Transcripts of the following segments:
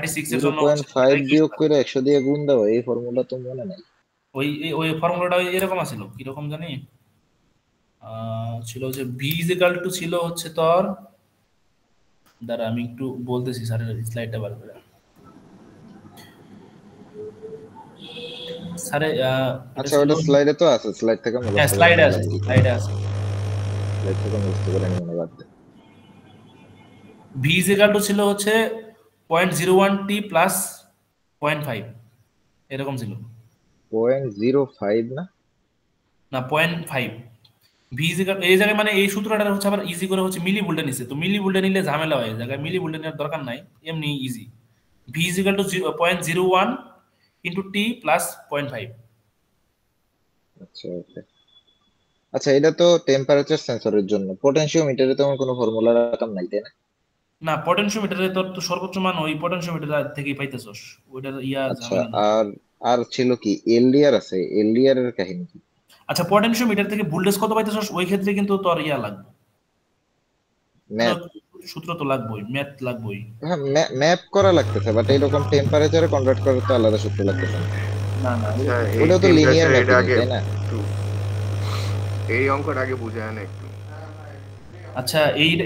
36 এর জন্য হচ্ছে 0.5 বিয়োগ করে 100 দিয়ে গুণ দাও, এই ফর্মুলা তো মনে নাই। ওই ফর্মুলাটা এরকম আছিল, কিরকম জানি ছিল যে ভি ইজ ইকাল টু ছিল হচ্ছে তোর, দাঁড়া আমি একটু বলতেছি স্যারের স্লাইডটা বার করে। স্যারে এটা আচ্ছা ছিল, ওটা স্লাইডে তো আছে, স্লাইড থেকে হ্যাঁ মুখস্থ করে স্লাইডে নিয়ে আছে, লাভ কি? স্লাইডে আছে। স্লাইড থেকে মুখস্থ করে নিয়ে বাদ দে। ভি ইজ ইকাল টু ছিল হচ্ছে 0.01 টি প্লাস 0.5, এরকম ছিল। 0.05 না? না 0.5। ভি ইজ ইকাল এই জায়গায় মানে এই সূত্রটা হচ্ছে আবার ইজি করে হচ্ছে মিলি ভোল্টে নিছে, তো মিলি ভোল্টে নিলে ঝামেলা হয়, এই জায়গায় মিলি ভোল্টে নেওয়ার দরকার নাই, এমনি easy. V is equal to 0.01 into T plus 0.5। আচ্ছা ওকে। আচ্ছা এটা তো টেম্পারেচার সেন্সরের জন্য, পটেনশিওমিটারে তেমন কোনো ফর্মুলা রাখার নাই তাই না? না পটেনশিওমিটারে তোর তো সর্বোচ্চ মান ওই পটেনশিওমিটার থেকেই পাইতেছস, ওইটার ইয়া আচ্ছা ঝামেলা নাই। আর আর ছিল কি এলডিআর আছে, এলডিআর এর কাহিনী কি? আচ্ছা পটেনশিওমিটার থেকে ভোল্টেজ কত পাইতেছস ওই ক্ষেত্রে কিন্তু তোর ইয়া লাগবে, মানে ম্যাপ? সূত্র তো লাগবেই, ম্যাথ লাগবেই। হ্যাঁ ম্যাপ করা লাগতেছে, বাট এরকম টেম্পারেচারে কনভার্ট করার তো আলাদা সূত্র লাগতেছে না। না না আচ্ছা এই ওটাও তো লিনিয়ার টেম্পারেচার এটা ম্যাপিং আগে তাই না? একটু, এই অঙ্কটা আগে বুঝায় না একটু। আচ্ছা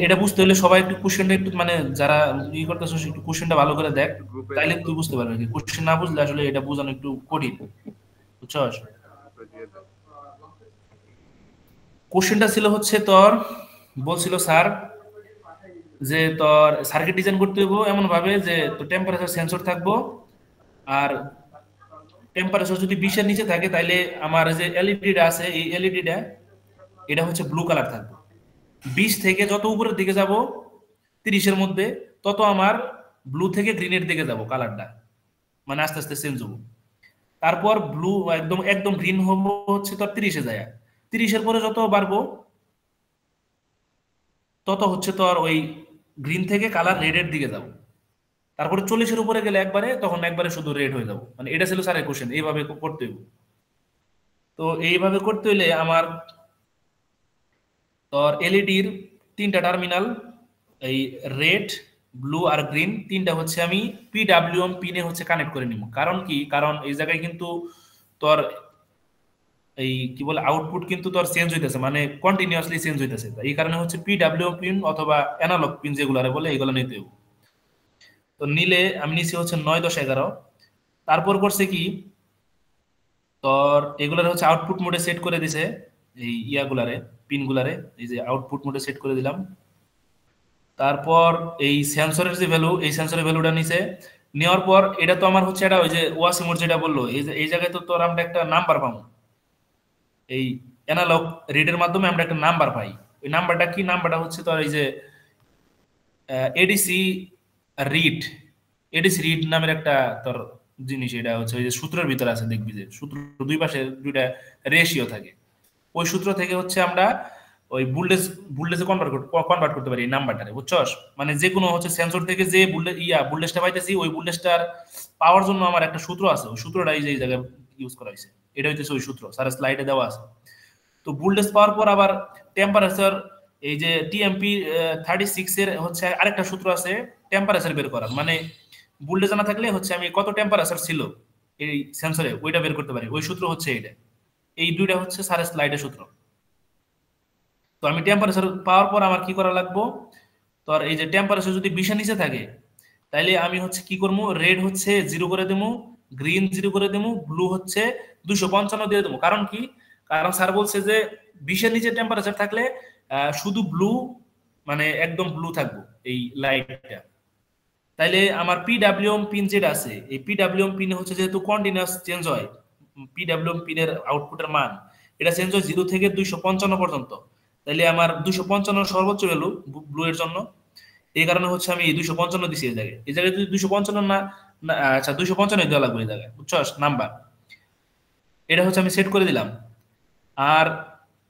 এটা বুঝতে হলে সবাই একটু কোশ্চেনটা একটু মানে যারা ই করতেছস একটু কোশ্চেনটা ভালো করে দেখ, একটু গ্রুপে তাইলে দাও তো, তুই বুঝতে পারবি। কি কোশ্চেন না বুঝলে আসলে এটা বোঝানো একটু কঠিন, বুঝছস। গ্রুপে দিয়ে দাও। কোশ্চেনটা ছিল হচ্ছে তোর, বলছিল স্যার যে তোর সার্কিট ডিজাইন করতে হইব এমন ভাবে যে তোর টেম্পারেচার সেন্সর থাকবো, আর টেম্পারেচার যদি 20 এর নিচে থাকে তাইলে আমার যে এলইডিটা আছে এই এলইডিটা এটা হচ্ছে ব্লু কালার থাকবে। 20 থেকে যত উপরের দিকে যাব 30-এর মধ্যে, তত আমার ব্লু থেকে গ্রিনের দিকে যাব কালারটা, মানে আস্তে আস্তে চেঞ্জ হবো। তারপর ব্লু একদম একদম গ্রিন হবো হচ্ছে তোর 30-এ যায়। 30-এর পরে যত বাড়বো তত হচ্ছে তোর ওই গ্রিন থেকে কালার রেডের দিকে যাবো। তারপরে 40-এর উপরে গেলে একবারে তখন একবারে শুধু রেড হয়ে যাবো, মানে এটা ছিল স্যারের কোশ্চেন, এইভাবে করতে হইব। তো এইভাবে করতে হইলে আমার তোর এলইডির 3টা টার্মিনাল, এই রেড ব্লু আর গ্রিন তিনটা হচ্ছে আমি পিডাব্লিউএম পিনে হচ্ছে কানেক্ট করে নিব। কারণ কি, কারণ এই জায়গায় কিন্তু তোর এই কি বলে আউটপুট কিন্তু তোর চেঞ্জ হইতেছে, মানে কন্টিনিউয়াসলি চেঞ্জ হইতেছে, এই কারণে হচ্ছে পিডাব্লিউএম পিন অথবা অ্যানালগ পিন যেগুলো বলে এগুলো নিতে হবে। তো নিলে আমি নিছি হচ্ছে 9, 10, 11। তারপর করছে কি তোর এগুলার হচ্ছে আউটপুট মোডে সেট করে দিছে, এই ইয়াগুলারে পিনগুলারে এই যে আউটপুট মোডে সেট করে দিলাম। তারপর এই সেন্সরের যে ভ্যালু, এই সেন্সরের ভ্যালুটা নিছে, নেওয়ার পর এটা তো আমার হচ্ছে এটা ওই যে ওয়াসিমোড যেটা বললো এই যে এই জায়গায় তো তোর আমরা একটা নাম্বার পাবো, এই অ্যানালগ রিডের মাধ্যমে আমরা একটা নাম্বার পাই। ওই নাম্বারটা কি, নাম্বারটা হচ্ছে তোর এই যে এডিসি রিড, এডিসি রিড নামের একটা তোর জিনিস, এটা হচ্ছে ওই যে সূত্রের ভিতরে আছে, দেখবি যে সূত্র দুই পাশে দুইটা রেশিও থাকে, ওই সূত্র থেকে হচ্ছে আমরা ওই বুলডেজে কনভার্ট করতে পারি এই নাম্বারটারে, বুঝছস। মানে যে কোনো হচ্ছে সেন্সর থেকে যে বুলডেজটা পাইতেছি ওই বুলডেজটার পাওয়ার জন্য আমার একটা সূত্র আছে, ওই সূত্রটা এই যে এই জায়গায় ইউজ করা হয়েছে, এটা হচ্ছে ওই সূত্র, স্যার স্লাইডে দেওয়া আছে। তো বুলডেজ পাওয়ার পর আবার টেম্পারেচার, এই যে টিএমপি 36 এর হচ্ছে আরেকটা সূত্র আছে টেম্পারেচার বের করার, মানে বুলডেজ জানা থাকলে হচ্ছে আমি কত টেম্পারেচার ছিল এই সেন্সরে ওইটা বের করতে পারি, ওই সূত্র হচ্ছে এইটা। এই দুইটা হচ্ছে স্যারের স্লাইডের সূত্র। তো আমি টেম্পারেচার পাওয়ার পর আমার কি করা লাগবো, তো আর এই যে টেম্পারেচার যদি 20-এর নিচে থাকে তাইলে আমি হচ্ছে কি করবো, রেড হচ্ছে 0 করে দেবো, গ্রিন 0 করে দেবো, ব্লু হচ্ছে 255 দিয়ে দেবো। কারণ কি, কারণ স্যার বলছে যে 20-এর নিচে টেম্পারেচার থাকলে শুধু ব্লু, মানে একদম ব্লু থাকবো এই লাইটটা। তাইলে আমার পিডাব্লিউএম পিন যেটা আছে এই পিডাব্লিউএম পিনে হচ্ছে যেহেতু কন্টিনিউয়াস চেঞ্জ হয়, পিডাব্লিউএম পিনের আউটপুটের মান এটা চেঞ্জ হয় 0 থেকে 255 পর্যন্ত। তাইলে আমার 255 সর্বোচ্চ ভ্যালু ব্লু এর জন্য, এই কারণে হচ্ছে আমি এই 255 দিছি এই জায়গায়। এই জায়গায় যদি 255 আচ্ছা 255 দেওয়া লাগবে এই জায়গায়, বুঝছস নাম্বার। এটা হচ্ছে আমি সেট করে দিলাম। আর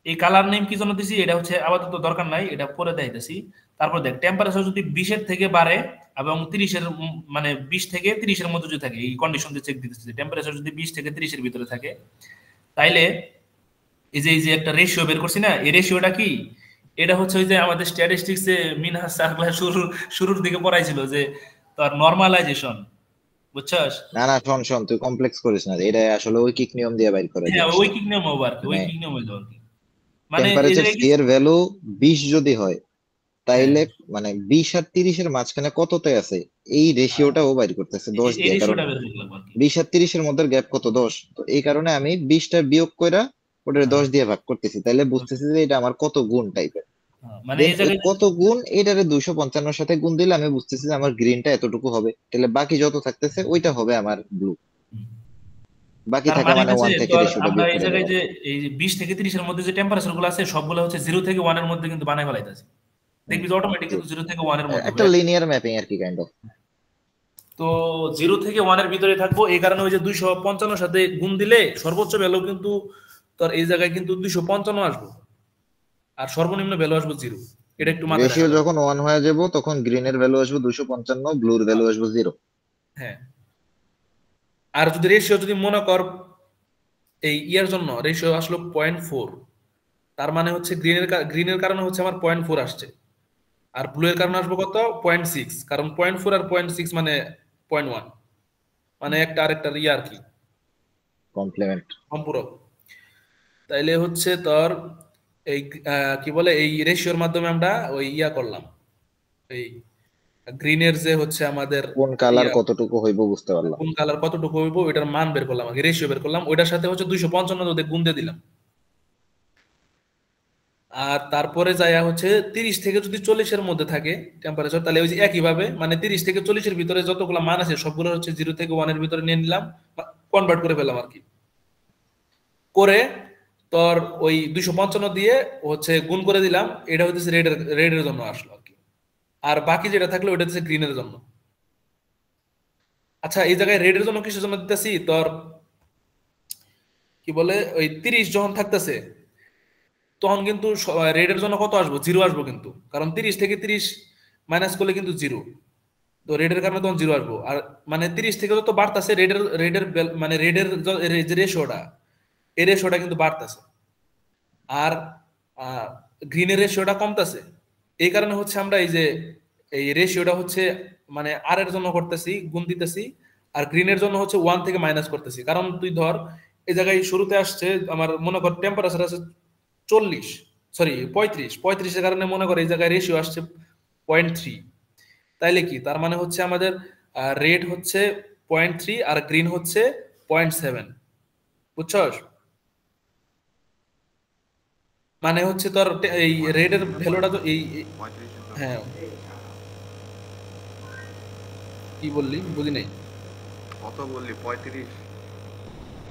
এই কালার নেম কি জন্য দিছি এটা হচ্ছে আপাতত দরকার নাই, এটা পরে দেখাইতেছি। তারপর দেখ টেম্পারেচার যদি 20-এর থেকে বাড়ে এবং 30-এর মানে 20 থেকে 30-এর মধ্যে যদি থাকে, এই কন্ডিশন দিয়ে চেক দিতেছি টেম্পারেচার যদি 20 থেকে 30-এর ভিতরে থাকে, তাইলে এই যে একটা রেশিও বের করছি না, এই রেশিওটা কি, এটা হচ্ছে ওই যে আমাদের স্ট্যাটিস্টিক্সে মিনহাজ স্যার ক্লাস শুরুর দিকে পড়াইছিল যে তার নরমালাইজেশন, বুঝছস? না না, শোন শোন, তুই কমপ্লেক্স করিস না, এটা আসলে ঐকিক নিয়ম দিয়ে বাইর করা হ্যাঁ, জিনিসটা। ঐকিক নিয়ম হবে আর কি, মানে ঐকিক নিয়ম হইলো আর কি। মানে এই টেম্পারেচার জায়গায় সি কিছু, এর ভ্যালু 20 যদি হয়, হ্যাঁ, তাইলে মানে 20 আর 30 এর মাঝখানে কততে আছে এই রেশিওটা ও বাইর করতেছে 10 এই দিয়ে, কারণ রেশিওটা বের করলাম আর কি। 20 আর 30 এর মধ্যে গ্যাপ কত, 10। তো এই কারণে আমি 20টা বিয়োগ কইরা ওটা হ্যাঁ, 10 দিয়ে ভাগ করতেছি, তাইলে বুঝতেছি যে এটা আমার কত গুণ টাইপের। মানে দেন এই ওই জায়গায়, কত গুণ এটারে 255 সাথে গুণ দিলে আমি বুঝতেছি যে আমার গ্রিনটা এতটুকু হবে, তাহলে বাকি যত থাকতেছে ওইটা হবে আমার ব্লু। বাকি তার থাকা মানে মানে হচ্ছে 1 থেকে তোর রেশিওটা আমরা বিয়োগ এই করে জায়গায় দেওয়া। যে এই যে 20 থেকে 30 এর মধ্যে যে টেম্পারেচার গুলো আছে সবগুলো হচ্ছে 0 থেকে 1 এর মধ্যে কিন্তু বানায় ফেলাইতেছে। হুম, দেখবি যে অটোমেটিক true। কিন্তু 0 থেকে 1 এর মধ্যে একটা হবে। লিনিয়ার ম্যাপিং আর কি, কাইন্ড অফ। তো 0 থেকে 1 এর ভিতরে থাকবো, এই কারণে ওই যে 255 সাথে গুণ দিলে সর্বোচ্চ ভ্যালু কিন্তু তোর এই জায়গায় কিন্তু 255 আসবে, আর সর্বনিম্ন ভ্যালু আসবে 0। এটা একটু মাথায় রেশিও রাখা লাগবে। যখন 1 হয়ে যাব তখন গ্রিনের ভ্যালু আসবে 255, ব্লুর ভ্যালু আসবে 0। হ্যাঁ, আর যদি রেশিও যদি মনে কর এই ইয়ার জন্য রেশিও আসলো 0.4, তার মানে হচ্ছে গ্রিনের কারণে হচ্ছে আমার 0.4 আসছে, আর ব্লু এর কারণে আসবে কত 0.6, কারণ 0.4 আর 0.6 মানে 0.1, মানে একটা আরেকটার ইয়ে আর কি, কমপ্লিমেন্ট। সম্পূরক। তাইলে হচ্ছে তোর এই কি বলে এই রেশিওর মাধ্যমে আমরা ওই ইয়া করলাম, এই গ্রিনের যে হচ্ছে আমাদের কোন কালার ইয়া, কতটুকু হইব বুঝতে পারলাম। কোন কালার কতটুকু হইব ওইটার মান বের করলাম আর কি, রেশিও বের করলাম, ওইটার সাথে হচ্ছে 255 যদি গুণ দিয়ে দিলাম। আর তারপরে যাইয়া হচ্ছে 30 থেকে যদি 40 এর মধ্যে থাকে টেম্পারেচার, তাহলে ওই যে একইভাবে মানে 30 থেকে 40 এর ভিতরে যতগুলো মান আছে সবগুলো হচ্ছে 0 থেকে 1 এর ভিতরে নিয়ে নিলাম, কনভার্ট করে ফেললাম আর কি। করে তোর ওই 255 দিয়ে হচ্ছে গুণ করে দিলাম, এটা হচ্ছে রেডের জন্য আসলো আর কি। আর বাকি যেটা থাকলো ওটা হচ্ছে গ্রিনের জন্য। আচ্ছা, এই জায়গায় রেডের জন্য কিসের জন্য দিতেছি তোর, কি বলে ওই 30 যখন থাকতেছে তখন কিন্তু রেডের জন্য কত আসবো, 0 আসবো কিন্তু, কারণ 30 থেকে 30 মাইনাস করলে কিন্তু 0। তো রেডের কারণে তখন 0 আসবো। আর মানে 30 থেকে যত বাড়তেছে মানে রেডের যে রেশিওটা, এই রেশিওটা কিন্তু বাড়তেছে, আর গ্রিনের রেশিওটা কমতেছে। এই কারণে হচ্ছে আমরা এই যে এই রেশিওটা হচ্ছে মানে আর এর জন্য করতেছি গুণ দিতেছি, আর গ্রিনের জন্য হচ্ছে 1 থেকে মাইনাস করতেছি। কারণ তুই ধর এই জায়গায় শুরুতে আসছে আমার মনে কর টেম্পারেচার আছে 40, সরি 35 এর কারণে মনে কর এই জায়গায় রেশিও আসছে 0.3। তাইলে কি তার মানে হচ্ছে আমাদের রেড হচ্ছে 0.3 আর গ্রিন হচ্ছে 0.7, বুঝছস? মানে হচ্ছে তোর এই রেডের ভ্যালুটা তো হ্যাঁ, কি বললি বুঝি নাই। কত বললি 35?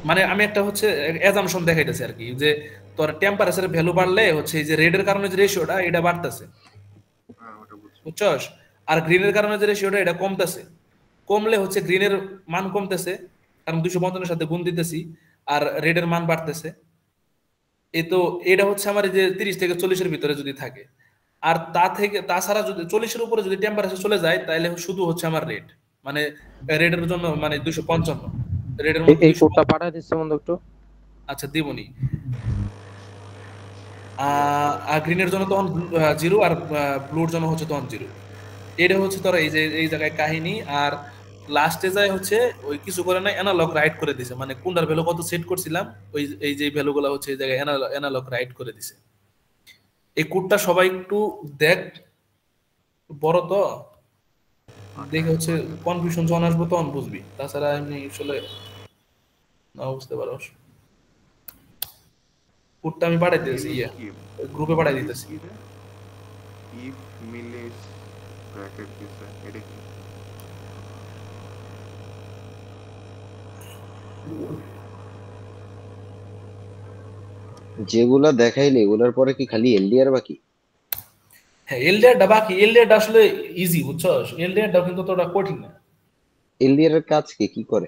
মানে আমি একটা হচ্ছে অ্যাজাম্পশন দেখাইতেছি আর কি, যে তোর টেম্পারেচারের ভ্যালু বাড়লে হচ্ছে এই যে রেডের কারণে যে রেশিওটা এটা বাড়তেছে, হ্যাঁ ওটা বুঝছি। বুঝছস? আর গ্রিনের কারণে যে রেশিওটা এটা কমতেছে, কমলে হচ্ছে গ্রিনের মান কমতেছে কারণ 255 সাথে গুণ দিতেছি, আর রেডের মান বাড়তেছে। এই তো এটা হচ্ছে আমার এই যে 30 থেকে 40 এর ভিতরে যদি থাকে, আর তাছাড়া যদি 40 এর উপরে যদি টেম্পারেচার চলে যায় তাহলে শুধু হচ্ছে আমার রেড, মানে রেডের জন্য মানে 255, রেডের মধ্যে এই কোডটা 255। পাঠায় দিচ্ছে বন্ধু একটু। আচ্ছা দিবনি। আর গ্রিনের জন্য তখন 0, আর ব্লুর জন্য হচ্ছে তখন 0। এটা হচ্ছে তোর এই যে এই জায়গায় কাহিনী। আর লাস্টে যায় হচ্ছে ওই কিছু করে না, অ্যানালগ রাইট করে দিছে, মানে কোনটার ভ্যালু কত সেট করছিলাম ওই এই যে ভ্যালুগুলো হচ্ছে এই জায়গায় অ্যানালগ রাইট করে দিছে। এই কোডটা সবাই একটু দেখ, বড় তো, দেখে হচ্ছে কনফিউশন যখন আসবো তখন বুঝবি, তাছাড়া এমনি আসলে না বুঝতে পারোস। কোডটা আমি পাঠাই দিতেছি, মিলিস ইয়া কি? গ্রুপে পাঠাই মিলিস দিতেছি। কি রে? ইফ মিলিস ব্র্যাকেট দিছে, এটা কি? যেগুলা দেখাইলে এগুলার পরে কি খালি এলডিআর বাকি? হ্যাঁ, এলডিআরটা বাকি, এলডিআরটা আসলে ইজি, বুঝছস? এলডিআরটা কিন্তু তোটা কঠিন না। এলডিআর এর কাজ কি কি করে?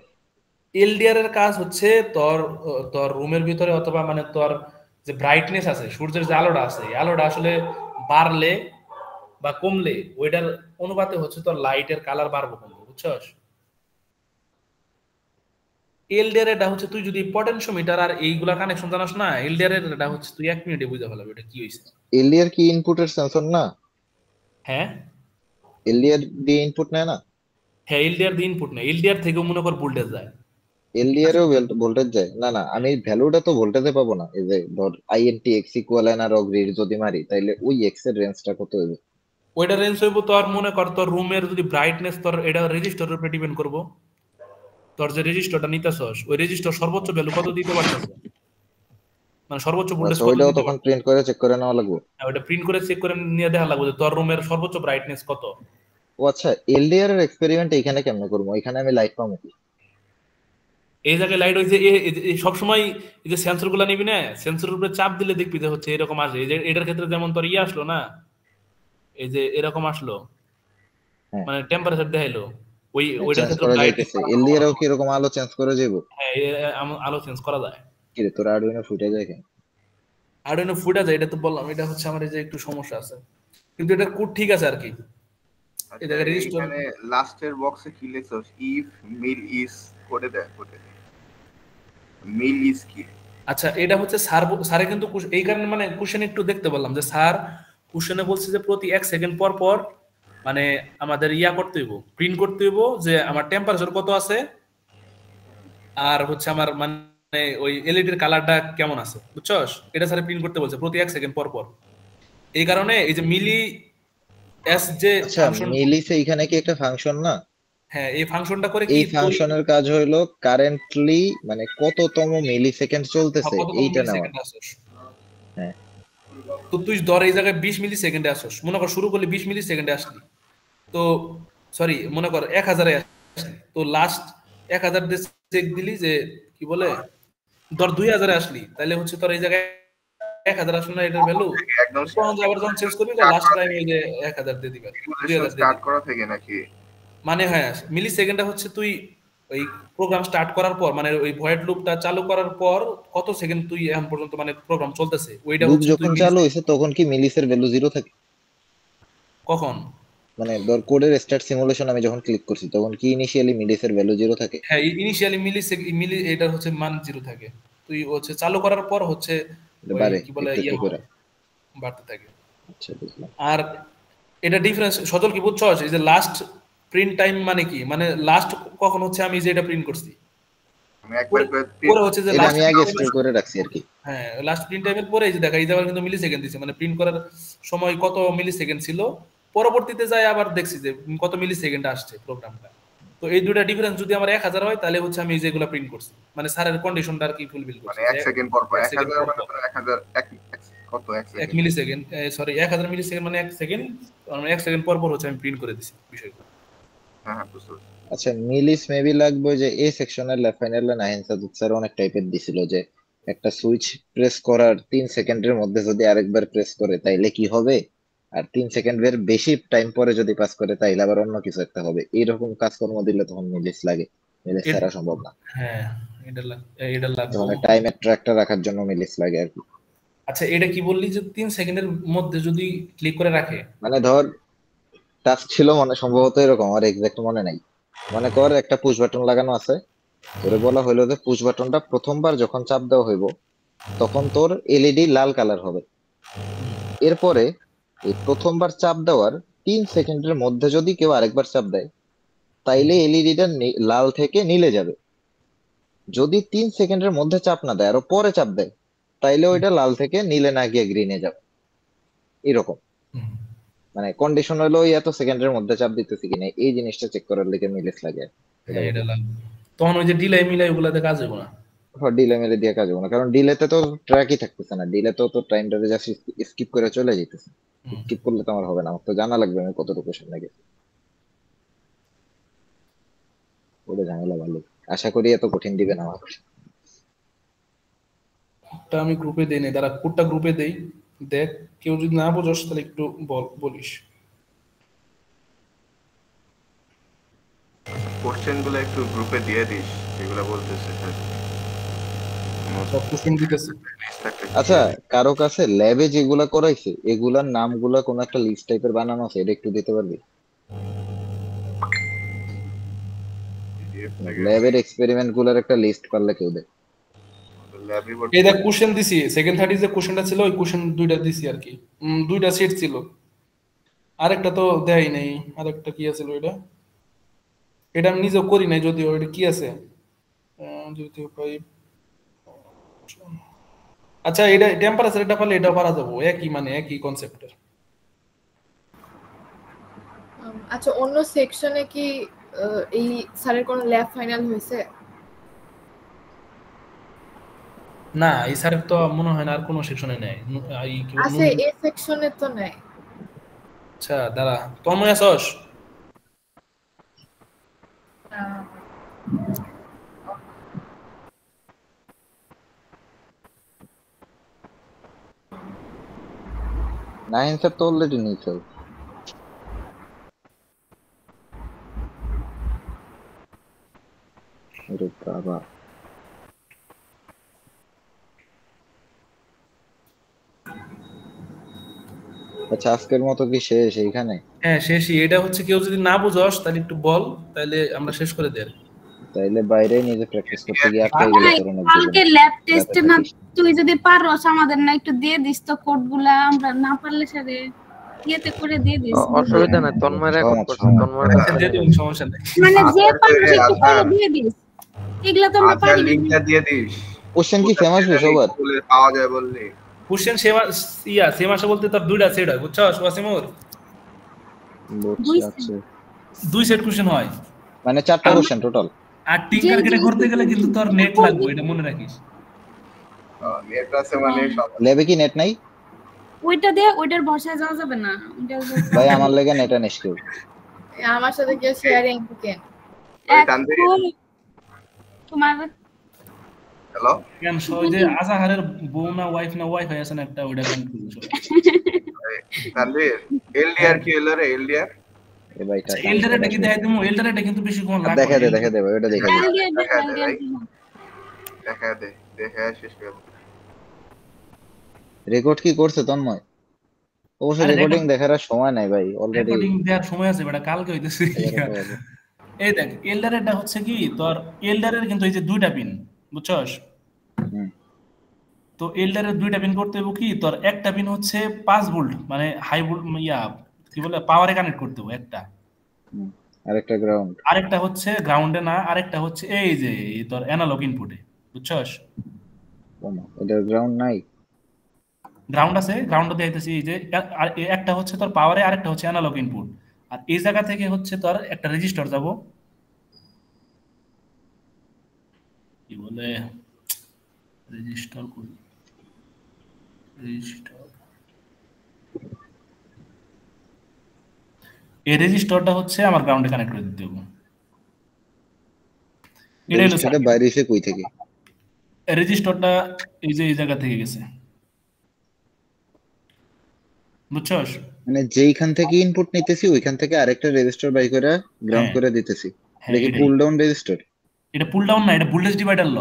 এলডিআর এর কাজ হচ্ছে তোর তোর রুমের ভিতরে অথবা মানে তোর যে ব্রাইটনেস আছে, সূর্যের যে আলোটা আছে, এই আলোটা আসলে বাড়লে বা কমলে ওইটার অনুপাতে হচ্ছে তোর লাইটের কালার বাড়বো কমবো, বুঝছস? এলডিআর এটা হচ্ছে তুই যদি পটেনশিওমিটার আর এইগুলা কানেকশন জানাস না, এলডিআর এর এটা হচ্ছে তুই 1 মিনিটে বুঝা ফেলাবি এটা কি হইছে। এলডিআর কি ইনপুটের সেন্সর না? হ্যাঁ, এলডিআর দিয়ে ইনপুট নেয় না? হ্যাঁ, এলডিআর দিয়ে ইনপুট নেই, এলডিআর থেকেও মনে কর ভোল্টেজ যায়। এলডিআর এও ভোল্টেজ যায়? না না, আমি ভ্যালুটা তো ভোল্টেজে পাবো না। এই যে ধর আইএনটি এক্স ইকুয়াল এন আর গ্রিড যদি মারি, তাইলে ওই এক্স এর রেঞ্জটা কত হবে? ওইটা রেঞ্জ হইব তোর, মনে কর তোর রুমের যদি ব্রাইটনেস তোর এটা রেজিস্টারের উপরে ডিপেন্ড করবো। তোর যে রেজিস্টারটা নিতেছস ওই রেজিস্টার সর্বোচ্চ ভ্যালু কত দিতে পারতেছে, মানে সর্বোচ্চ ভোল্টেজ আচ্ছা, কত ওইটাও দিতে তখন পারতেছে। প্রিন্ট করে চেক করে নেওয়া লাগবে? ওটা প্রিন্ট করে চেক করে নিয়ে দেখা লাগবে যে তোর রুমের সর্বোচ্চ ব্রাইটনেস কত। ও আচ্ছা, এলডিআর এর এক্সপেরিমেন্ট এখানে কেমনে করবো? এখানে আমি লাইট পাবো কি? এই জায়গায় লাইট হয়েছে সব সময় এই যে সেন্সর গুলা নিবি না, সেন্সরের উপরে চাপ দিলে দেখবি যে হচ্ছে এরকম আসে। এই যে এটার ক্ষেত্রে যেমন তোর আসলো না, এই যে এরকম আসলো, হ্যাঁ, মানে টেম্পারেচার দেখাইলো, ওইটার চেঞ্জ ক্ষেত্রে করা ব্রাইটনেস যাইতেছে। এলডিআর এও কি এরকম আলো চেঞ্জ করে যাবো? হ্যাঁ, আলো চেঞ্জ করা যায়। কি রে, তোর আরডুইনো ফুটে যায় কেন? আর এটা ফুটা যায়, এটা তো বললাম, এটা হচ্ছে আমার এই যে একটু সমস্যা আছে, কিন্তু এটা কোড ঠিক আছে আর কি। এই আচ্ছা, জায়গায় রেজিস্টার। এখানে লাস্টের বক্সে কি লেখছস? ইফ মিল ইজ কোডে দেয়, কোডে মিল ইজ কি? আচ্ছা, এটা হচ্ছে স্যার, স্যারে কিন্তু এই কারণে মানে কোশ্চেন একটু দেখতে বললাম যে স্যার কোশ্চেনে বলছে যে প্রতি 1 সেকেন্ড পর পর মানে আমাদের করতে হইব, প্রিন্ট করতে হইব যে আমার টেম্পারেচার কত আছে, আর হচ্ছে আমার মানে ওই এলইডির কালারটা কেমন আছে, বুঝছস? এটা স্যার প্রিন্ট করতে বলছে প্রতি 1 সেকেন্ড পর পর। এই কারণে এই যে মিলি এস যে আচ্ছা, ফাংশন, মিলিসে এখানে কি একটা ফাংশন না? হ্যাঁ এই ফাংশনটা করে কি এই তুই ফাংশনের কাজ হইলো কারেন্টলি মানে কততম মিলি সেকেন্ড চলতেছে কততম এইটা মিলি নেওয়া। সেকেন্ড আসছিস। হ্যাঁ, তো তুই ধর এই জায়গায় 20 মিলি সেকেন্ডে আসছিস, মনে কর শুরু করলি 20 মিলি সেকেন্ডে আসলি, তো সরি মনে কর 1000-এ আসলি, তো লাস্ট 1000 দিয়ে চেক দিলি যে কি বলে, ধর 2000-এ আসলি, তাহলে হচ্ছে তোর এই জায়গায় 1000 আসলে না এটার ভ্যালু, একদম তখন আবার যখন চেঞ্জ করবি তো স্টার্ট লাস্ট করা টাইম থেকে, এই যে 1000 দিয়ে দিবি, সিমুলেশন 2000 দিয়ে স্টার্ট দিবি। করা থেকে নাকি? মানে হ্যাঁ, মিলি সেকেন্ডটা হচ্ছে তুই ওই প্রোগ্রাম স্টার্ট করার পর, মানে ওই ভয়েড লুপটা চালু করার পর কত সেকেন্ড তুই এখন পর্যন্ত মানে প্রোগ্রাম চলতেছে, ওইটা লুপ হচ্ছে তুই যখন মিলি চালু হয়েছে তখন কি মিলিসের ভ্যালু জিরো থাকে? কখন। মানে ধর কোডের স্টার্ট সিমুলেশন আমি যখন ক্লিক করছি তখন কি ইনিশিয়ালি মিলিসের ভ্যালু জিরো থাকে? হ্যাঁ, ইনিশিয়ালি মিলি এটার হচ্ছে মান 0 থাকে, তুই হচ্ছে চালু করার পর হচ্ছে এটা ওই বাড়ে কি বলে একটু একটু করে? বাড়তে থাকে। আচ্ছা, বুঝলাম। আর এটা ডিফারেন্স সজল কি বুঝছস? এই যে লাস্ট প্রিন্ট টাইম মানে কি, মানে লাস্ট কখন হচ্ছে আমি যে এটা প্রিন্ট করছি, আমি একবার পরে করে পরে হচ্ছে যে এটা লাস্ট আমি আগে স্টোর করে রাখছি আর কি। হ্যাঁ লাস্ট প্রিন্ট টাইমের পরে এই যে দেখা, এই যে আবার কিন্তু মিলি সেকেন্ড দিছে, মানে প্রিন্ট করার সময় কত মিলি সেকেন্ড ছিল, পরবর্তীতে যায় আবার দেখছি যে কত মিলি সেকেন্ড আসছে প্রোগ্রামটা। তো এই দুইটা ডিফারেন্স যদি আমার 1000 হয় তাহলে হচ্ছে আমি যেগুলো প্রিন্ট করছি, মানে স্যারের কন্ডিশনটা আর কি ফুলফিল করছি মানে যে 1 সেকেন্ড পর পর 1 সেকেন্ড 1000 পর মানে পর তো 1000 কত 1 1 সেকেন্ড? মিলি সেকেন্ড, সরি 1000 মিলি সেকেন্ড মানে 1 সেকেন্ড, মানে 1 সেকেন্ড পর পর হচ্ছে আমি প্রিন্ট করে দিছি বিষয়গুলো। হ্যাঁ হ্যাঁ, বুঝতে পারছি। আচ্ছা, মিলিস মেবি লাগবে যে এই সেকশনের লেফট ফাইনালে নাহিন সাদুত স্যার অনেক টাইপের দিছিল যে একটা সুইচ প্রেস করার 3 সেকেন্ডের মধ্যে যদি আরেকবার প্রেস করে তাইলে কি হবে, আর 3 সেকেন্ডের বেশি টাইম পরে যদি পাস করে তাইলে আবার অন্য কিছু একটা হবে। এইরকম কাজকর্ম দিলে তখন মিলিস লাগে। মিলিস এ- ছাড়া সম্ভব না। হ্যাঁ, এটা লাগবো। তখন টাইমের ট্র্যাকটা রাখার জন্য মিলিস লাগে আর কি। আচ্ছা, এটা কি বললি যে 3 সেকেন্ডের মধ্যে যদি ক্লিক করে রাখে? মানে ধর টাস্ক ছিল মনে সম্ভবত এরকম, আর এক্সাক্ট মনে নাই। মনে কর একটা পুশ বাটন লাগানো আছে, তোরে বলা হইলো যে পুশ বাটনটা প্রথমবার যখন চাপ দেওয়া হইব তখন তোর এলইডি লাল কালার হবে। এরপরে এই প্রথমবার চাপ দেওয়ার 3 সেকেন্ডের মধ্যে যদি কেউ আরেকবার চাপ দেয় তাইলে এলইডিটা লাল থেকে নীলে যাবে। যদি 3 সেকেন্ডের মধ্যে চাপ না দেয় আরো পরে চাপ দেয় তাইলে ওইটা লাল থেকে নীলে না গিয়ে গ্রিনে যাবে। এরকম হুম, মানে কন্ডিশন হলো ওই এত সেকেন্ডের মধ্যে চাপ দিতেছি কিনা এই জিনিসটা চেক করার লিগে মিলিস লাগে আর কি। এটা হ্যাঁ এটা বুঝলাম। লাগবে। তখন ওই যে ডিলাই মিলাই ওগুলাতে কাজ হবে না। ডিলে মিলে দিয়ে কাজ হবে না, কারণ ডিলেতে তো ট্র্যাকই থাকতেছে না। ডিলে তো টাইমটা জাস্ট স্কিপ করে চলে যেতেছে। হুম। স্কিপ করলে তো আমার হবে না, আমার তো জানা লাগবে আমি কতটুকু সামনে গেছি। ওটা ঝামেলা ভালো। আশা করি এত কঠিন দিবে না আমার। কোডটা আমি গ্রুপে দেই নাই, দাঁড়া কোডটা গ্রুপে দেই, দেখ কেউ যদি না বোঝস তাহলে একটু বলিস। কোশ্চেন গুলো একটু গ্রুপে দিয়ে দিস, যেগুলো বলতেছে স্যার। সব কোশ্চেন দিতেছি। আচ্ছা, কারো কাছে ল্যাবে যেগুলা করাইছে এগুলার নামগুলা কোন একটা লিস্ট টাইপের বানানো আছে, এটা একটু দিতে পারবি? ল্যাবের এক্সপেরিমেন্ট গুলার একটা লিস্ট পারলে কেউ দেয়। এই দেখ কোশ্চেন দিছি, সেকেন্ড 30 যে কোশ্চেনটা ছিল ওই কোশ্চেন দুইটা দিছি আর কি। দুইটা সেট ছিল, আরেকটা তো দেয় নাই, আরেকটা কি আছিল ওইটা, এটা আমি নিজেও করি নাই, যদিও এটা কি আছে যদিও পাই। আচ্ছা, এটা টেম্পারেচার এটা পারলে এটাও পারা যাবো, একই মানে একই কনসেপ্টের। আচ্ছা, অন্য সেকশনে কি এই স্যারের কোনো ল্যাব ফাইনাল হয়েছে? না, এই স্যারের তো মনে হয় না আর কোনো সেকশনে নেয়। আছে, এই সেকশনে তো নাই। আচ্ছা দাঁড়া, তন্ময় আসস? নাইন স্যার তো অলরেডি নিয়েছে। ওরে বাবা, আচ্ছা আজকের মতো কি শেষ এইখানে? হ্যাঁ শেষই। এটা হচ্ছে কেউ যদি না বুঝস তাহলে একটু বল, তাহলে আমরা শেষ করে দেই। তাইলে বাইরে নিজে প্র্যাকটিস করতে গিয়ে আটকে গেলে তোর অনেক কালকে ল্যাব টেস্টে না তুই যদি পারস আমাদের না একটু দিয়ে দিস তো কোডগুলা, আমরা না পারলে সারে ইয়েতে করে দিয়ে দিস। অসুবিধা নাই, তন্ময় রেকর্ড করছে, তন্ময়ের কাছে দিয়ে দিন, সমস্যা নেই। মানে যে পারস একটু করে দিয়ে দিস, এগুলা তো আমরা পারি না। লিংকটা দিয়ে দিস। কোশ্চেন কি ফেমাস হইছে সবার? পাওয়া যায় বললি কোশ্চেন সেম আসে বলতে তার দুইটা সেট হয়, বুঝছস ওয়াসিমুর? আছে দুই সেট কোশ্চেন হয়, মানে 4টা কোশ্চেন টোটাল। আর টিঙ্কার কেটে করতে গেলে কিন্তু তোর নেট লাগবে, এটা মনে রাখিস। নেট আছে মানে সব। ল্যাবে কি নেট নাই? ওইটা দে, ওইটার বসায় যাওয়া যাবে না। ভাই আমার লাগা নেট আনিস কেউ। আমার সাথে কেউ শেয়ারিং কেন? তোমার হ্যালো কেন সই যে আজাহারের বউ না ওয়াইফ না ওয়াইফ আছে না একটা, ওইটা কেন করছো? তানভীর এলডিআর কি হলো রে? এলডিআর এ ভাইটা এলডার এটা কি দেখাই দিমু? এলডার এটা কিন্তু বেশি কোন লাগবে। দেখা দে ভাই, ওটা দেখা দে। দেখা শেষ করে রেকর্ড কি করছে তন্ময়? অবশ্য রেকর্ডিং দেখার আর সময় নাই ভাই, অলরেডি রেকর্ডিং দেওয়ার সময় আছে, বেটা কালকে হইতেছে। এই দেখ এলডার এটা হচ্ছে কি তোর এলডারের কিন্তু এই যে দুইটা পিন, বুঝছস? তো এলডারের দুইটা পিন করতে হবে কি তোর, একটা পিন হচ্ছে 5 ভোল্ট মানে হাই ভোল্ট কি বলে পাওয়ারে কানেক্ট করতে হবে একটা, আরেকটা গ্রাউন্ড, আরেকটা হচ্ছে গ্রাউন্ডে না, আরেকটা হচ্ছে এই যে তোর অ্যানালগ ইনপুটে, বুঝছস? এটা গ্রাউন্ড নাই, গ্রাউন্ড আছে, গ্রাউন্ডে দেখাইতেছি এই যে একটা হচ্ছে তোর পাওয়ারে, আরেকটা হচ্ছে অ্যানালগ ইনপুট। আর এই জায়গা থেকে হচ্ছে তোর একটা রেজিস্টার যাব, কি বলে রেজিস্টার করি, রেজিস্টার, এই রেজিস্টারটা হচ্ছে আমার গ্রাউন্ডে কানেক্ট করে দিতে হবে। এটা হলো সেটা বাইরে এসে কই থেকে? রেজিস্টারটা এই যে এই জায়গা থেকে গেছে, বুঝছস? মানে যেইখান থেকে ইনপুট নিতেছি ওইখান থেকে আরেকটা রেজিস্টার বাই করে গ্রাউন্ড করে দিতেছি। এটা কি পুল ডাউন রেজিস্টার? এটা পুল ডাউন না, এটা ভোল্টেজ ডিভাইডার ল।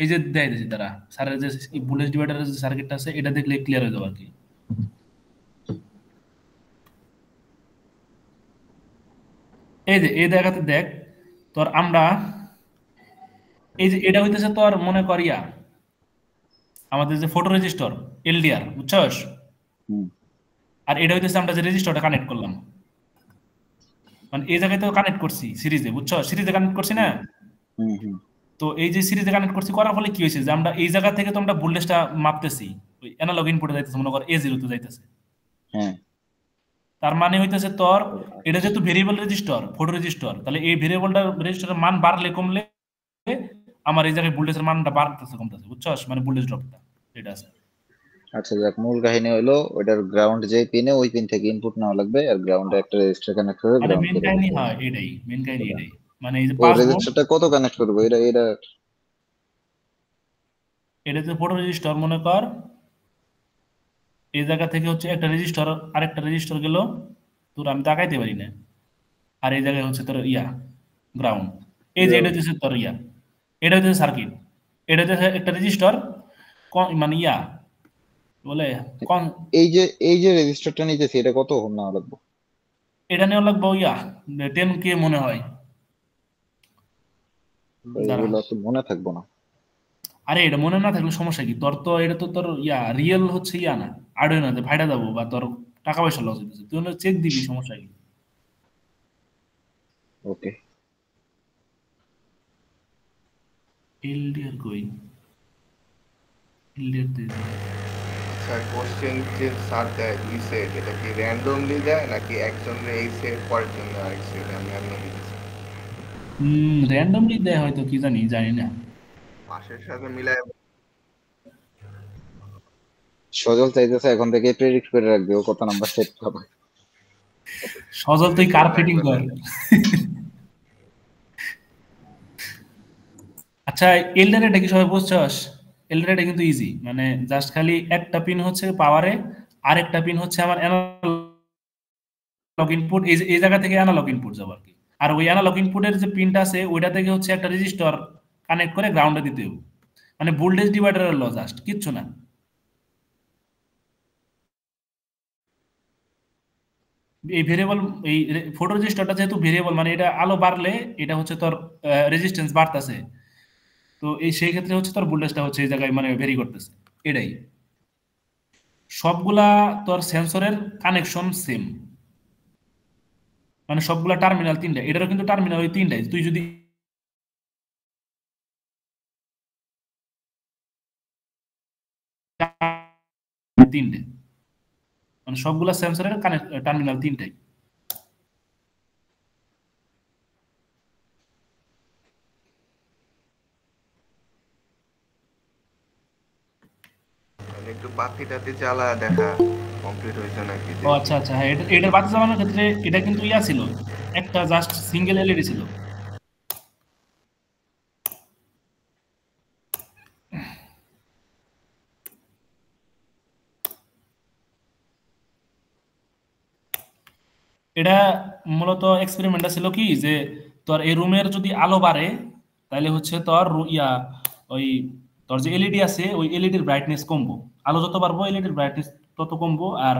এই যে দেয় দিছি তারা স্যারের যে ভোল্টেজ ডিভাইডারের যে সার্কিটটা আছে, এটা দেখলে ক্লিয়ার হয়ে যাবে আর কি। এই যে এই জায়গাতে দেখ তোর, আমরা এই যে এটা হইতেছে তোর মনে করিয়া আমাদের যে ফটো রেজিস্টার এলডিআর, বুঝছস? আর এটা হইতেছে আমরা যে রেজিস্টারটা কানেক্ট করলাম, মানে এই জায়গায় তো কানেক্ট করছি সিরিজে, বুঝছস? সিরিজে কানেক্ট করছি না? তো এই যে সিরিজে কানেক্ট করছি করার ফলে কি হয়েছে যে আমরা এই জায়গা থেকে তো আমরা ভোল্টেজটা মাপতেছি, ওই অ্যানালগ ইনপুটে যাইতেছে, মনে কর A0 তে যাইতেছে। হ্যাঁ, তার মানে হইতেছে তোর এটা যেহেতু ভেরিয়েবল রেজিস্টার, ফটো রেজিস্টার, তাহলে এই ভেরিয়েবলটা রেজিস্টারের মান বাড়লে কমলে আমার এই জায়গায় ভোল্টেজের মানটা বাড়তেছে কমতেছে, বুঝছস? মানে ভোল্টেজ ড্রপটা এটা আছে। আচ্ছা যাক, মূল কাহিনী হলো ওটার গ্রাউন্ড যে পিনে, ওই পিন থেকে ইনপুট নেওয়া লাগবে আর গ্রাউন্ডে একটা রেজিস্টার কানেক্ট করে মানে গ্রাউন্ড মেইন করে। কাহিনী হয় এটাই, মেইন কাহিনী এটাই। মানে এই যে ও রেজিস্টারটা কত কানেক্ট করব? এটা যে ফটো রেজিস্টার মনে কর এই জায়গা থেকে হচ্ছে একটা রেজিস্টার আরেকটা রেজিস্টার গেল, তোর আমি তাকাইতে পারি না, আর এই জায়গায় হচ্ছে তোর গ্রাউন্ড। এই যে এটা হচ্ছে তোর এটা হচ্ছে সার্কিট, এটা হচ্ছে একটা রেজিস্টার মানে বলে এই যে রেজিস্টারটা নিতেছি এটা কত ওহম নেওয়া লাগবে? এটা নেওয়া লাগবে 10K মনে হয়। এগুলো তো মনে থাকবো না। আরে এটা মনে না থাকলে সমস্যা কি? তোর তো এটা তো তোর রিয়েল হচ্ছে না আর্ডুইনো না, ভাইটা যাবো বা তোর টাকা পয়সা লস হইতেছে, তুই চেক দিবি, সমস্যা কি? ওকে এলডিআর কই এলডিআর স্যার কোশ্চেন যে স্যার দেয় দুই সেট, এটা কি র্যান্ডমলি দেয় নাকি একজনের এই সেট পরের জন্য আরেক সেট? আমি লিখেছি র্যান্ডমলি দেয় হয়তো, কি জানি না। মাসের সাথে মিলায়। সজল চাইতেছে এখন থেকে প্রেডিক্ট করে রাখবে ও কত নাম্বার সেট পাবে। সজল তুই কার ফিটিং কর। আচ্ছা, এলডার এটা কি সবাই বুঝছস? এলডার এটা কিন্তু ইজি, মানে জাস্ট খালি একটা পিন হচ্ছে পাওয়ারে, আরেকটা পিন হচ্ছে আমার অ্যানালগ ইনপুট, এই জায়গা থেকে অ্যানালগ ইনপুট যাবে আর কি। আর ওই অ্যানালগ ইনপুটের যে পিনটা আছে ওইটা থেকে হচ্ছে একটা রেজিস্টার কানেক্ট করে গ্রাউন্ডে দিতে হবে। মানে ভোল্টেজ ডিভাইডারের ল, জাস্ট কিচ্ছু না। এই ভেরিয়েবল, এই ফটো রেজিস্টারটা যেহেতু ভেরিয়েবল, মানে এটা আলো বাড়লে এটা হচ্ছে তোর রেজিস্ট্যান্স বাড়তেছে, তো সেই ক্ষেত্রে হচ্ছে তোর ভোল্টেজটা হচ্ছে এই জায়গায় মানে ভেরি করতেছে। এটাই সবগুলা তোর সেন্সরের কানেকশন সেম, মানে সবগুলা টার্মিনাল তিনটা, এটারও কিন্তু টার্মিনাল ওই তিনটাই। তুই যদি তিনটে, মানে সবগুলা সেন্সরের টার্মিনাল তিনটাই। একটু বাতি টাতি জ্বালা দেখা কমপ্লিট হয়েছে নাকি। ও আচ্ছা আচ্ছা, হ্যাঁ, এটার বাতি জ্বালানোর ক্ষেত্রে এটা কিন্তু ইয়া ছিল, একটা জাস্ট সিঙ্গেল এলইডি ছিল। এটা মূলত এক্সপেরিমেন্টটা ছিল কি, যে তোর এই রুমের যদি আলো বাড়ে তাহলে হচ্ছে তোর ওই তোর যে এলইডি আছে ওই এলইডির ব্রাইটনেস কমবো। আলো যত বাড়বো এলইডির ব্রাইটনেস তত কমবো, আর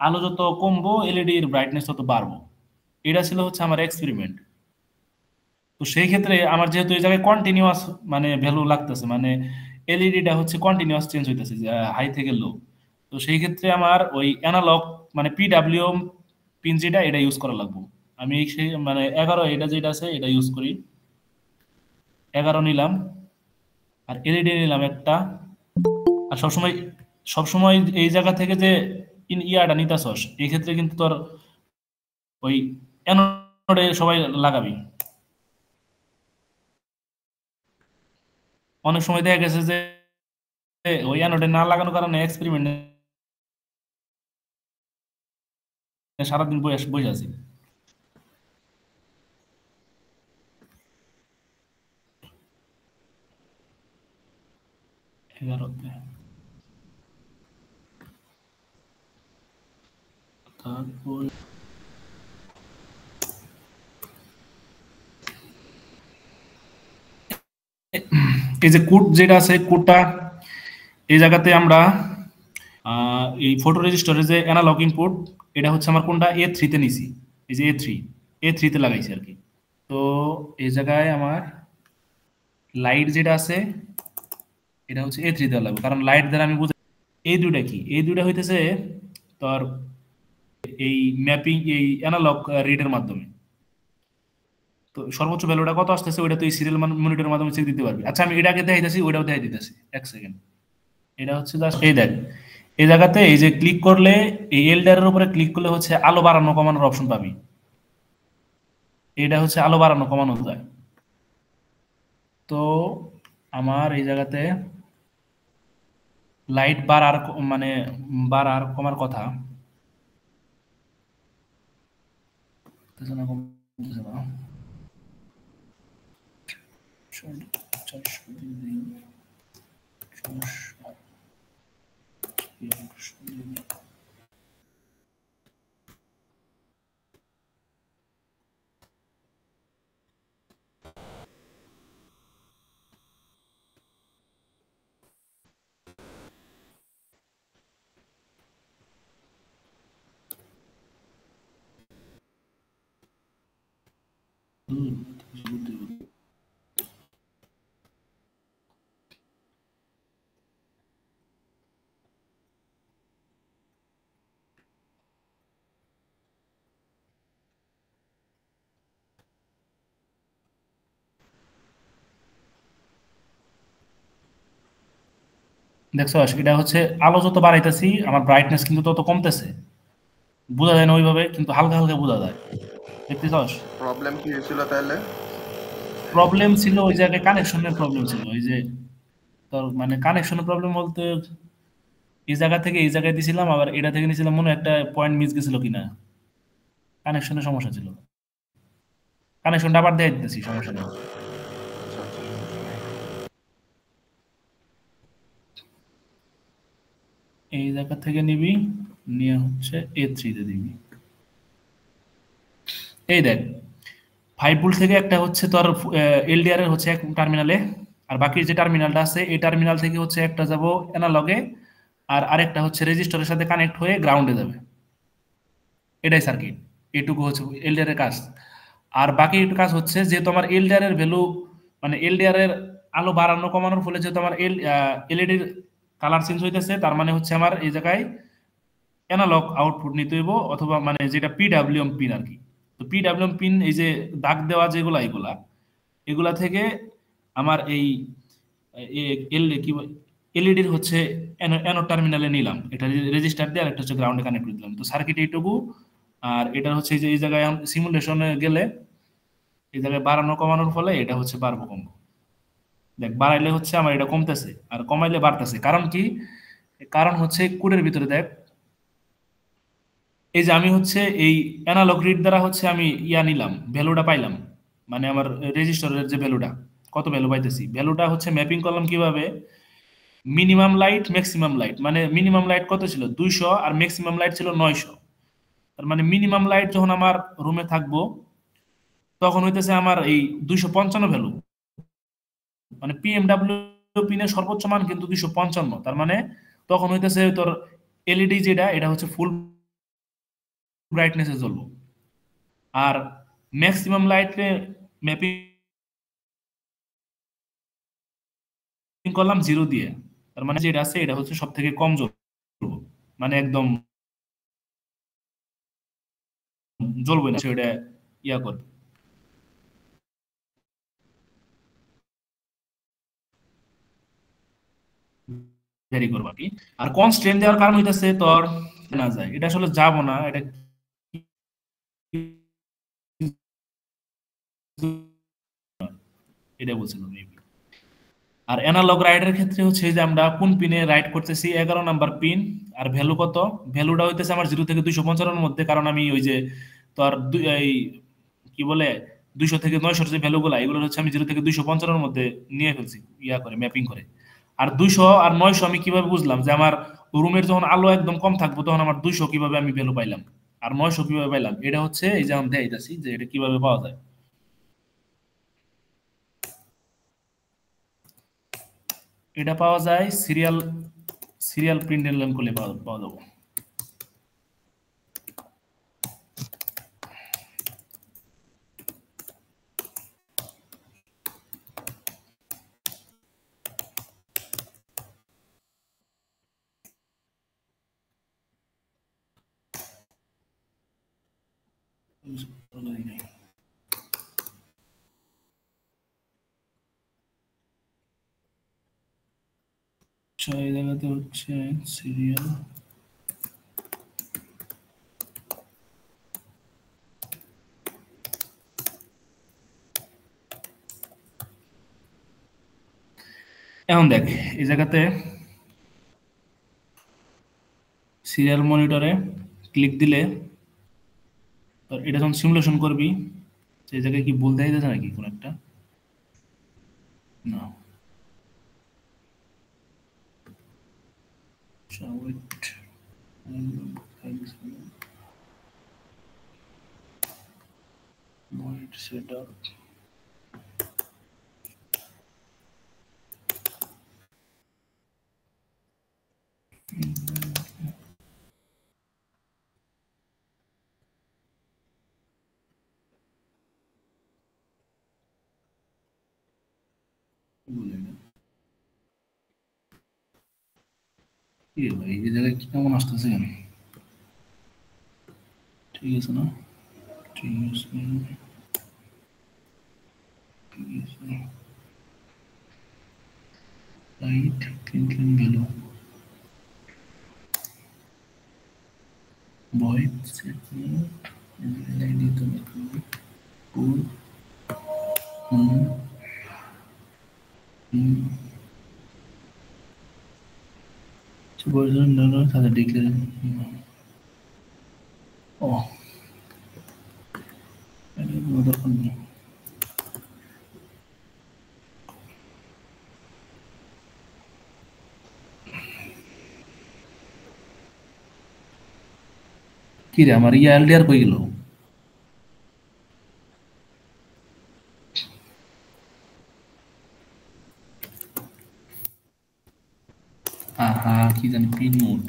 আলো যত কমবো এলইডির ব্রাইটনেস তত বাড়বো। এটা ছিল হচ্ছে আমার এক্সপেরিমেন্ট। তো সেই ক্ষেত্রে আমার যেহেতু এই জায়গায় কন্টিনিউয়াস মানে ভ্যালু লাগতেছে, মানে এলইডিটা হচ্ছে কন্টিনিউয়াস চেঞ্জ হইতেছে হাই থেকে লো, তো সেই ক্ষেত্রে আমার ওই অ্যানালগ মানে পিডাব্লিউএম পিন যেটা এটা ইউজ করা লাগবে। আমি সেই মানে 11 এটা যেটা আছে এটা ইউজ করি, 11 নিলাম, আর এলইডি নিলাম একটা। আর সবসময় এই জায়গা থেকে যে ইয়াটা নিতাছস এই ক্ষেত্রে কিন্তু তোর ওই অ্যানোডে সবাই লাগাবি। অনেক সময় দেখা গেছে যে ওই অ্যানোডে না লাগানোর কারণে এক্সপেরিমেন্টে সারাদিন বসে আছি। এগারোতে তারপর এই যে কোড যেটা আছে কোডটা এই জায়গাতে আমরা এই ফটো রেজিস্টারের যে অ্যানালগ ইনপুট এটা হচ্ছে আমার কোনটা A3 তে নিছি, এই যে A3 তে লাগাইছি আর কি। তো এই জায়গায় আমার লাইট যেটা আছে এটা হচ্ছে A3 তে লাগবে, কারণ লাইট দ্বারা আমি বুঝি। এই দুইটা কি, এই দুইটা হইতেছে তোর এই ম্যাপিং এই অ্যানালগ রিডের মাধ্যমে। তো সর্বোচ্চ ভ্যালুটা কত আসতেছে ওইটা তুই সিরিয়াল মনিটরের মাধ্যমে চেক দিতে পারবি। আচ্ছা আমি এটাকে দেখাইতেছি ওইটাও দেখাই দিতেছি, এক সেকেন্ড। এটা হচ্ছে জাস্ট এই দেখ, এই জায়গাতে এই যে ক্লিক করলে এই এলডারের উপরে ক্লিক করলে হচ্ছে আলো বাড়ানো কমানোর অপশন পাবি। এটা হচ্ছে আলো বাড়ানো কমানো যায়। তো আমার এই জায়গাতে লাইট বাড়ার মানে বাড়ার কমার কথা, কমতেছে না, কমতেছে না। 400 দিয়ে দিই, 400, 300 দিয়ে দিই। দেখছো এটা হচ্ছে আলো যত বাড়াইতেছি আমার ব্রাইটনেস কিন্তু তত কমতেছে, বোঝা যায় না ওইভাবে, কিন্তু হালকা হালকা বোঝা যায়, দেখতেছস? প্রবলেম কি হয়েছিল তাহলে? প্রবলেম ছিল ওই জায়গায় কানেকশনের প্রবলেম ছিল, ওই যে তোর মানে কানেকশনের প্রবলেম বলতে এই জায়গা থেকে এই জায়গায় দিছিলাম, আবার এটা থেকে নিছিলাম, মনে হয় একটা পয়েন্ট মিস গেছিল কিনা, কানেকশনের সমস্যা ছিল, কানেকশনটা আবার দিয়ে দিতেছি, সমস্যা নেই। আচ্ছা আচ্ছা, এই জায়গা থেকে নিবি, নিয়ে হচ্ছে A3 তে দিবি। এই দেখ 5 ভোল্ট থেকে একটা হচ্ছে তোর এলডিআর এর হচ্ছে এক টার্মিনালে, আর বাকি যে টার্মিনালটা আছে এই টার্মিনাল থেকে হচ্ছে একটা যাব অ্যানালগে, আর আরেকটা হচ্ছে রেজিস্টরের সাথে কানেক্ট হয়ে গ্রাউন্ডে যাবে। এটাই সার্কিট, এইটুকু হচ্ছে এলডিআর এর কাজ। আর বাকি একটু কাজ হচ্ছে যে তোমার এলডিআর এর ভ্যালু, মানে এলডিআর এর আলো বাড়ানো কমানোর ফলে যে তোমার এলইডির কালার চেঞ্জ হইতেছে, তার মানে হচ্ছে আমার এই জায়গায় অ্যানালগ আউটপুট নিতে হইব, অথবা মানে যেটা পিডাব্লিউএম পিন আর কি। তো পিডাব্লিউএম পিন এই যে দাগ দেওয়া যেগুলা, এগুলা থেকে আমার এই কি এলইডির হচ্ছে অ্যানোড টার্মিনালে নিলাম, এটা রেজিস্টার দিয়ে, আর একটা হচ্ছে গ্রাউন্ডে কানেক্ট করে দিলাম। তো সার্কিট এইটুকু। আর এটা হচ্ছে এই যে এই জায়গায় সিমুলেশনে গেলে এই জায়গায় বাড়ানো কমানোর ফলে এটা হচ্ছে বাড়বো কমবো। দেখ বাড়াইলে হচ্ছে আমার এটা কমতেছে, আর কমাইলে বাড়তেছে। কারণ কি? কারণ হচ্ছে কোডের ভিতরে দেখ, এই যে আমি হচ্ছে এই অ্যানালগ রিড দ্বারা হচ্ছে আমি নিলাম, ভ্যালুটা পাইলাম, মানে আমার রেজিস্টারের যে ভ্যালুটা, কত ভ্যালু পাইতেছি, ভ্যালুটা হচ্ছে ম্যাপিং করলাম কিভাবে, মিনিমাম লাইট ম্যাক্সিমাম লাইট, মানে মিনিমাম লাইট কত ছিল 200, আর ম্যাক্সিমাম লাইট ছিল 900। তার মানে মিনিমাম লাইট যখন আমার রুমে থাকবো তখন হইতেছে আমার এই 255 ভ্যালু, মানে পিএমডাব্লিউ পিনের সর্বোচ্চ মান কিন্তু 255। তার মানে তখন হইতেছে তোর এলইডি যেটা, এটা হচ্ছে ফুল ব্রাইটনেসে জ্বলবো। আর ম্যাক্সিমাম লাইটে ম্যাপিং করলাম 0 দিয়ে, তার মানে যেটা আছে এটা হচ্ছে সব থেকে কম জ্বলবো, মানে একদম জ্বলবে না, সেটা করবে, ভেরি করবো আর কি। আর কনস্ট্যান্ট দেওয়ার কারণ হইতেছে তোর না যায়, এটা আসলে যাবো না, এটা এটা বলছিলাম মেবি। আর অ্যানালগ রাইডের ক্ষেত্রে হচ্ছে যে আমরা কোন পিনে রাইড করতেছি, 11 নাম্বার পিন। আর ভ্যালু কত, ভ্যালুটা হইতেছে আমার 0 থেকে 255 মধ্যে, কারণ আমি ওই যে তোর এই কি বলে 200 থেকে 900 যে ভ্যালুগুলো, এগুলো হচ্ছে আমি 0 থেকে 255 মধ্যে নিয়ে ফেলছি, করে ম্যাপিং করে। আর 200 আর 900 আমি কিভাবে বুঝলাম যে আমার রুমের যখন আলো একদম কম থাকবো তখন আমার 200 কিভাবে আমি ভ্যালু পাইলাম, আর 900 কিভাবে পাইলাম, এটা হচ্ছে এই যে আমি দেখাইতেছি যে এটা কিভাবে পাওয়া যায়। এটা পাওয়া যায় সিরিয়াল প্রিন্ট এনলাইন করলে পাওয়া যাবে। এই জায়গাতে হচ্ছে সিরিয়াল, এখন দেখ এই জায়গাতে সিরিয়াল মনিটরে ক্লিক দিলে এটা যখন সিমুলেশন করবি, সেই জায়গায় কি ভুল দেখা যাচ্ছে নাকি কোন একটা, না সেটআপ ভাই, এই জায়গায় কেমন আসতেছে কেন? ঠিক আছে না, ঠিক আছে, ঠিক আছে, রাইট ক্লিন ভ্যালু কি রে আমার ইয়া এলডিআর কই গেল? আহা কি জানি পিন মোড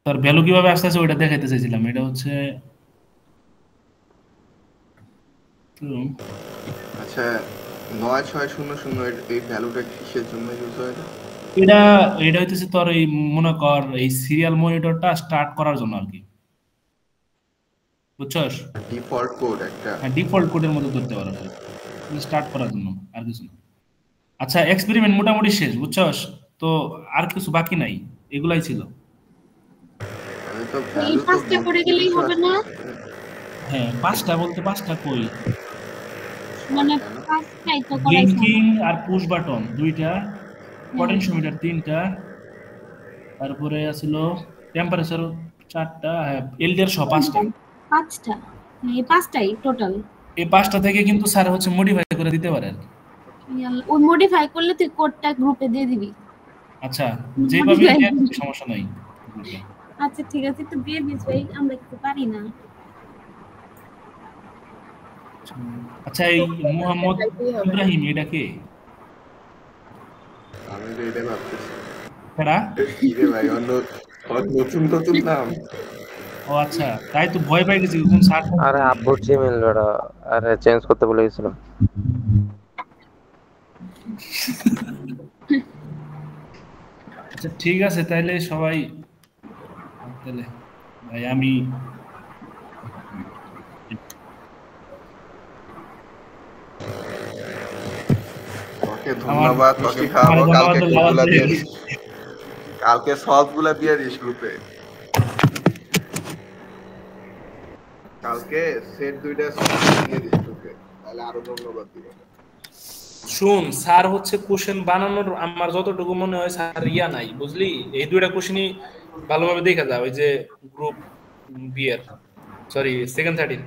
তার ভ্যালু কিভাবে আসতেছে ওইটা দেখাইতে চাইছিলাম। এটা হচ্ছে আচ্ছা 9600 এই ভ্যালুটা কিসের জন্য ইউজ হয়? এটা এটা হইতেছে তোর এই মনে কর এই সিরিয়াল মনিটরটা স্টার্ট করার জন্য আর কি, বুঝছস? ডিফল্ট কোড একটা। হ্যাঁ, ডিফল্ট কোডের মতো ধরতে পারো, স্টার্ট করার জন্য, আর কিছু না। আচ্ছা, এক্সপেরিমেন্ট মোটামুটি শেষ, বুঝছস? তো আর কিছু বাকি নাই, এগুলাই ছিল। এই পাঁচটা করে গেলেই হবে না? হ্যাঁ, পাঁচটা বলতে পাঁচটা কই, মানে পাঁচটাই তো করাইছে। ব্লিঙ্কিং আর পুশ বাটন দুইটা, পটেনশিওমিটার তিনটা, তারপরে আছিল টেম্পারেচার চারটা, হ্যাঁ এলডিআর সহ পাঁচটা। পাঁচটা, এই পাঁচটাই টোটাল। এই পাঁচটা থেকে কিন্তু স্যার হচ্ছে মডিফাই করে দিতে পারে আর কি। ওই মডিফাই করলে তুই কোডটা গ্রুপে দিয়ে দিবি। আচ্ছা, যেভাবে সমস্যা নাই। আচ্ছা ঠিক আছে, একটু দিয়ে দিস ভাই, আমরা কিছু পারি না। আচ্ছা, এই মোহাম্মদ ইব্রাহিম এটা কে? আমি তো এটা ভাবতেছি কারা? কি রে ভাই, নতুন নতুন নাম। ও আচ্ছা, তাই তো ভয় পাই গেছি কোন স্যার। আরে আব্বুর জিমেল বেটা, আরে চেঞ্জ করতে বলে গেছিলাম। আচ্ছা ঠিক আছে, তাইলে সবাই, তাহলে ভাই আমি ওকে ধন্যবাদ, কফি খাওয়াবো কালকে, কোডগুলা দিয়ে দিস, কালকে সবগুলা দিয়ে দিস গ্রুপে। কালকে সেট দুইটা দিয়ে দিস গ্রুপে, তাহলে আরো ধন্যবাদ দিব। শুন, স্যার হচ্ছে কোশ্চেন বানানোর আমার যতটুকু মনে হয় স্যার ইয়া নাই, বুঝলি? এই দুইটা কোশ্চেনই ভালোভাবে দেখা যায়, ওই যে গ্রুপ বি এর, সরি সেকেন্ড 13।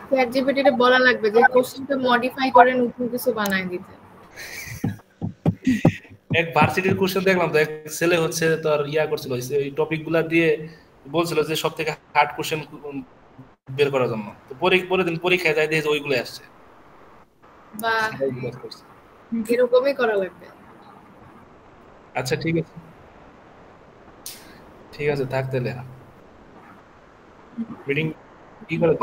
চ্যাট জিপিটিতে বলা লাগবে যে কোশ্চেনটা মডিফাই করে নতুন কিছু বানায় দিতে। এক ভার্সিটির কোশ্চেন দেখলাম তো, এক ছেলে হচ্ছে তোর ইয়া করছিল এই টপিকগুলা দিয়ে, বলছিল যে সবথেকে হার্ড কোশ্চেন বের করার জন্য। তো পরের দিন পরীক্ষায় যাই দেখে ওইগুলো আসছে। বা এরকমই করা লাগবে। আচ্ছা ঠিক আছে, ঠিক আছে, থাক তাহলে। মিটিং কি করে?